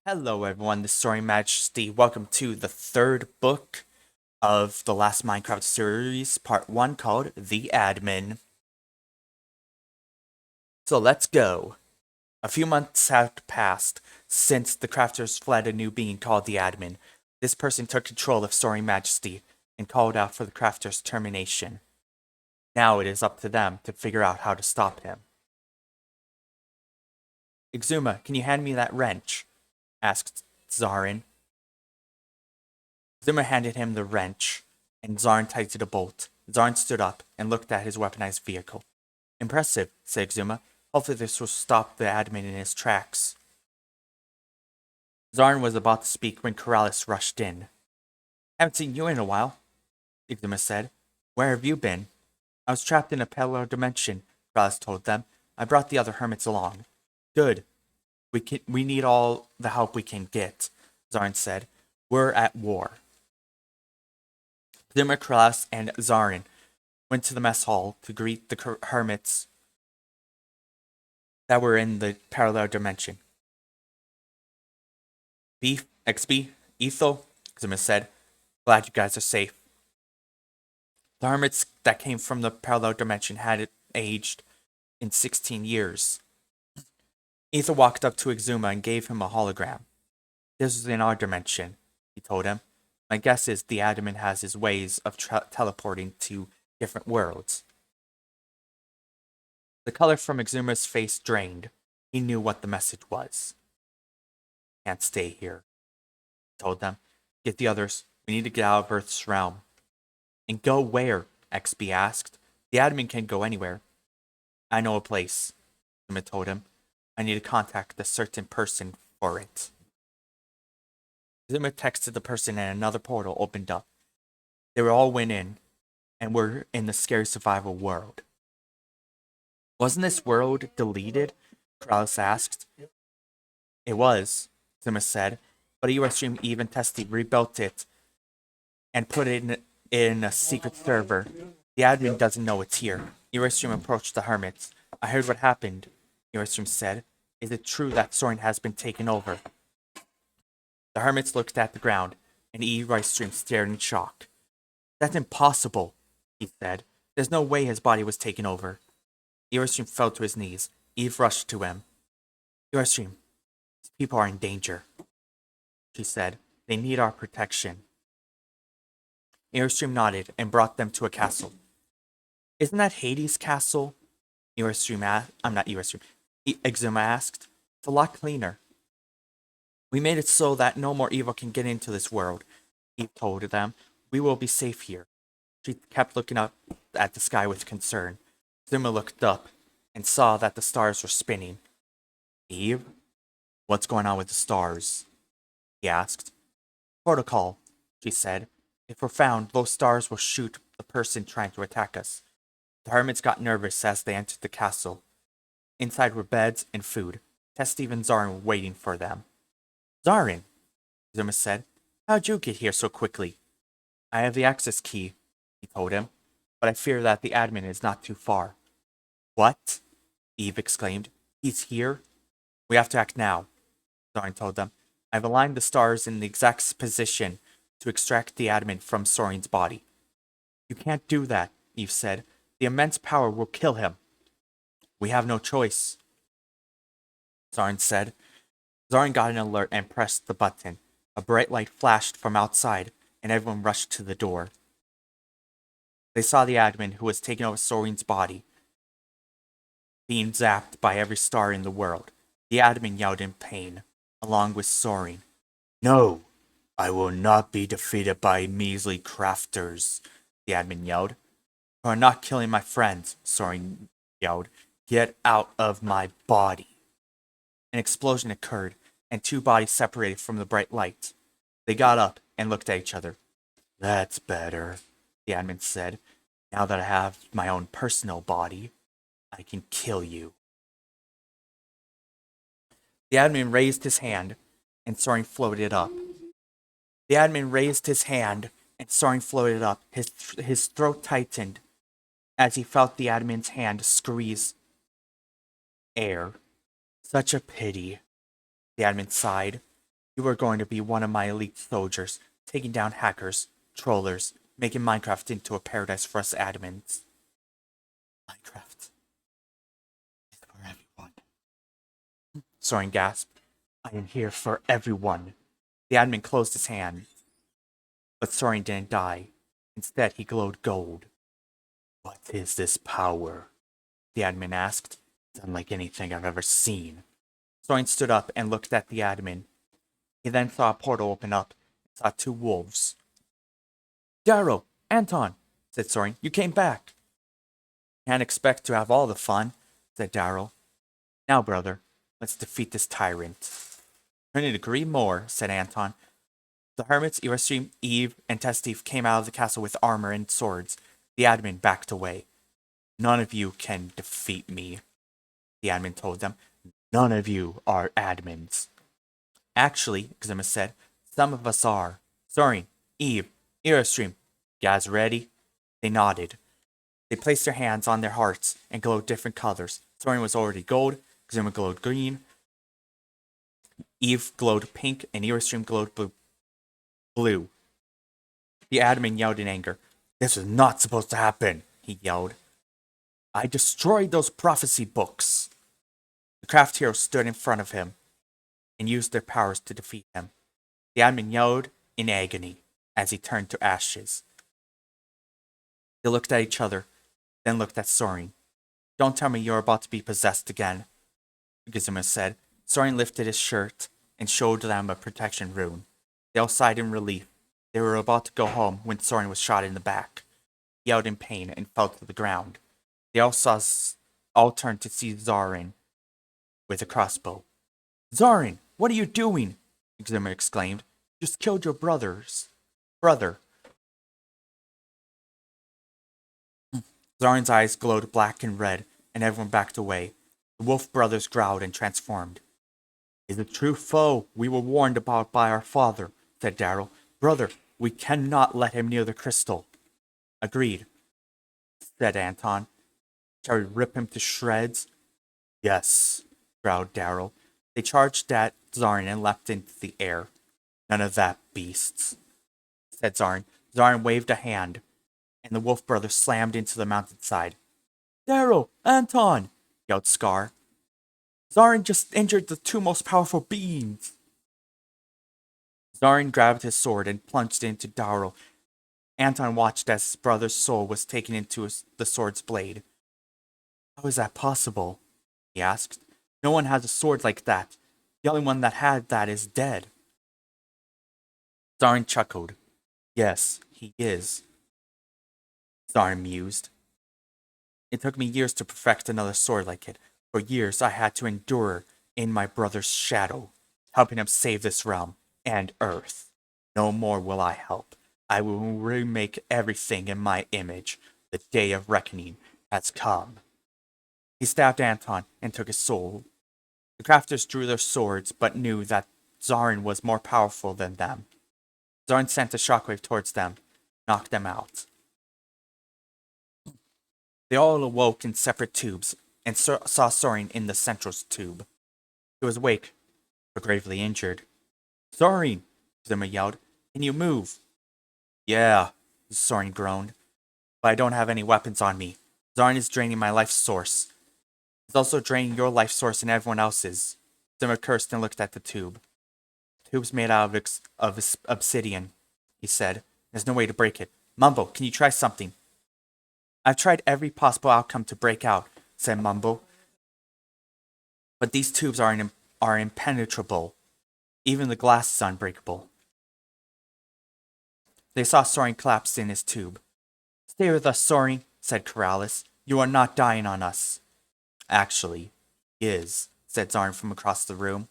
Hello everyone, this is Soaring Majesty. Welcome to the third book of the last Minecraft series, part 1, called The Admin. So let's go. A few months had passed since the crafters fled a new being called the Admin. This person took control of Soaring Majesty and called out for the crafters' termination. Now it is up to them to figure out how to stop him. Exuma, can you hand me that wrench? Asked Zarin. Zimmer handed him the wrench, and Zarn tightened a bolt. Zarn stood up and looked at his weaponized vehicle. Impressive, said Exuma. Hopefully this will stop the admin in his tracks. Zarn was about to speak when Keralis rushed in. Haven't seen you in a while, Exuma said. Where have you been? I was trapped in a parallel dimension, Keralis told them. I brought the other hermits along. Good. We need all the help we can get, Zarn said. We're at war. Zimmer, Keralis, and Zarin went to the mess hall to greet the hermits that were in the parallel dimension. Beef, XB, Ethel, Zimmer said. Glad you guys are safe. The hermits that came from the parallel dimension had aged in 16 years. Ethel walked up to Exuma and gave him a hologram. This is in our dimension, he told him. My guess is the admin has his ways of teleporting to different worlds. The color from Exuma's face drained. He knew what the message was. Can't stay here, he told them. Get the others. We need to get out of Earth's realm. And go where? XB asked. The admin can go anywhere. I know a place, Exuma told him. I need to contact a certain person for it. Exuma texted the person and another portal opened up. They all went in and were in the scary survival world. Wasn't this world deleted? Keralis asked. It was, Exuma said, but Eurostream even tested rebuilt it and put it in a secret server. The admin doesn't know it's here. Eurostream approached the hermits. I heard what happened, Eurostream said. Is it true that Soren has been taken over? The hermits looked at the ground, and Eurostream stared in shock. That's impossible, he said. There's no way his body was taken over. Eurostream fell to his knees. Eve rushed to him. Eurostream, these people are in danger, she said. They need our protection. Eurostream nodded and brought them to a castle. Isn't that Hades' castle? Exuma asked. It's a lot cleaner. We made it so that no more evil can get into this world, Eve told them. We will be safe here. She kept looking up at the sky with concern. Exuma looked up and saw that the stars were spinning. Eve, what's going on with the stars? He asked. Protocol, she said. If we're found, those stars will shoot the person trying to attack us. The hermits got nervous as they entered the castle. Inside were beds and food. Steve and Zarin were waiting for them. Zarin, Exuma said. How'd you get here so quickly? I have the access key, he told him, but I fear that the admin is not too far. What? Eve exclaimed. He's here? We have to act now, Zarin told them. I've aligned the stars in the exact position to extract the admin from Soren's body. You can't do that, Eve said. The immense power will kill him. We have no choice, Zarin said. Zarin got an alert and pressed the button. A bright light flashed from outside, and everyone rushed to the door. They saw the admin who was taking over Soren's body, being zapped by every star in the world. The admin yelled in pain, along with Soren. No, I will not be defeated by measly crafters, the admin yelled. You are not killing my friends, Soren yelled. Get out of my body. An explosion occurred, and two bodies separated from the bright light. They got up and looked at each other. That's better, the admin said. Now that I have my own personal body, I can kill you. The admin raised his hand, and Soren floated up. His throat tightened as he felt the admin's hand squeeze air. Such a pity, the admin sighed. You are going to be one of my elite soldiers, taking down hackers, trollers, making Minecraft into a paradise for us admins. Minecraft is for everyone. Soren gasped. I am here for everyone. The admin closed his hand, but Soren didn't die. Instead, he glowed gold. What is this power? The admin asked. It's unlike anything I've ever seen. Soren stood up and looked at the admin. He then saw a portal open up and saw two wolves. Darrow, Anton, said Soren, you came back. Can't expect to have all the fun, said Darrow. Now, brother, let's defeat this tyrant. Couldn't agree more, said Anton. The hermits, Irastream, Eve, and Testif came out of the castle with armor and swords. The admin backed away. None of you can defeat me, the admin told them. None of you are admins. Actually, Xima said, some of us are. Soren, Eve, Irastream, guys ready? They nodded. They placed their hands on their hearts and glowed different colors. Soren was already gold, Xima glowed green, Eve glowed pink, and Irastream glowed blue. The admin yelled in anger. This was not supposed to happen, he yelled. I destroyed those prophecy books. The craft heroes stood in front of him and used their powers to defeat him. The admin yelled in agony as he turned to ashes. They looked at each other, then looked at Soren. Don't tell me you're about to be possessed again, Xima said. Soren lifted his shirt and showed them a protection rune. They all sighed in relief. They were about to go home when Soren was shot in the back. He yelled in pain and fell to the ground. They all turned to see Zarin with a crossbow. Zarin, what are you doing? Xima exclaimed. Just killed your brother. Zarin's eyes glowed black and red, and everyone backed away. The wolf brothers growled and transformed. He's a true foe we were warned about by our father, said Darrow. Brother, we cannot let him near the crystal. Agreed, said Anton. Shall we rip him to shreds? Yes, growled Darrow. They charged at Zarin and leapt into the air. None of that, beasts, said Zarin. Zarin waved a hand, and the wolf brothers slammed into the mountainside. Darrow, Anton, yelled Scar. Zarin just injured the two most powerful beings. Zarin grabbed his sword and plunged into Darrow. Anton watched as his brother's soul was taken into the sword's blade. How is that possible? He asked. No one has a sword like that. The only one that had that is dead. Zarin chuckled. Yes, he is. Zarin mused. It took me years to perfect another sword like it. For years I had to endure in my brother's shadow, helping him save this realm and Earth. No more will I help. I will remake everything in my image. The day of reckoning has come. He stabbed Anton and took his soul. The crafters drew their swords, but knew that Zarin was more powerful than them. Zarin sent a shockwave towards them, knocked them out. They all awoke in separate tubes, and saw Soren in the central tube. He was awake, but gravely injured. Soren, Xima yelled. Can you move? Yeah, Soren groaned. But I don't have any weapons on me. Zarin is draining my life source. He's also draining your life source and everyone else's. Xima cursed and looked at the tube. The tube's made out of obsidian, he said. There's no way to break it. Mumbo, can you try something? I've tried every possible outcome to break out, said Mumbo. But these tubes are impenetrable. Even the glass is unbreakable. They saw Soren collapse in his tube. Stay with us, Soren, said Keralis. You are not dying on us. Actually, he is, said Zarin from across the room.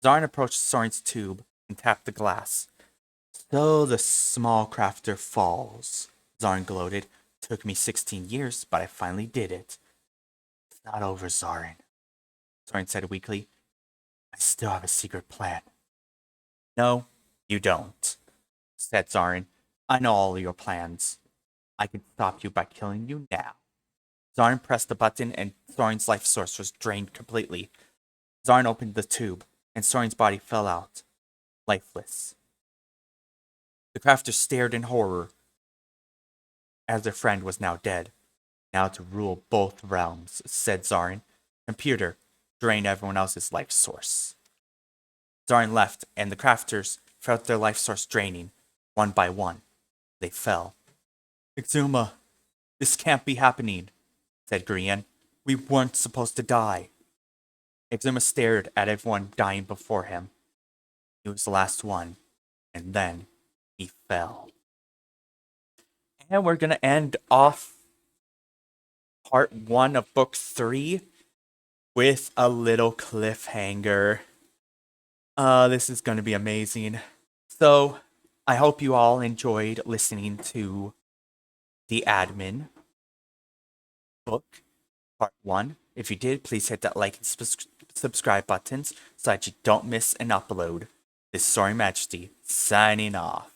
Zarin approached Soren's tube and tapped the glass. So the small crafter falls, Zarin gloated. Took me 16 years, but I finally did it. It's not over, Zarin, Soren said weakly. I still have a secret plan. No, you don't, said Zarin. I know all your plans. I can stop you by killing you now. Zarin pressed the button and Soren's life source was drained completely. Zarin opened the tube, and Soren's body fell out, lifeless. The crafters stared in horror as their friend was now dead. Now to rule both realms, said Zarin. Computer, drain everyone else's life source. Zarin left, and the crafters felt their life source draining, one by one. They fell. Exuma, this can't be happening, said Grian. We weren't supposed to die. Exuma stared at everyone dying before him. He was the last one, and then he fell. And we're going to end off part 1 of book 3 with a little cliffhanger. This is going to be amazing. So, I hope you all enjoyed listening to the admin book, part 1. If you did, please hit that like and subscribe buttons so that you don't miss an upload. This is Soaring Majesty, signing off.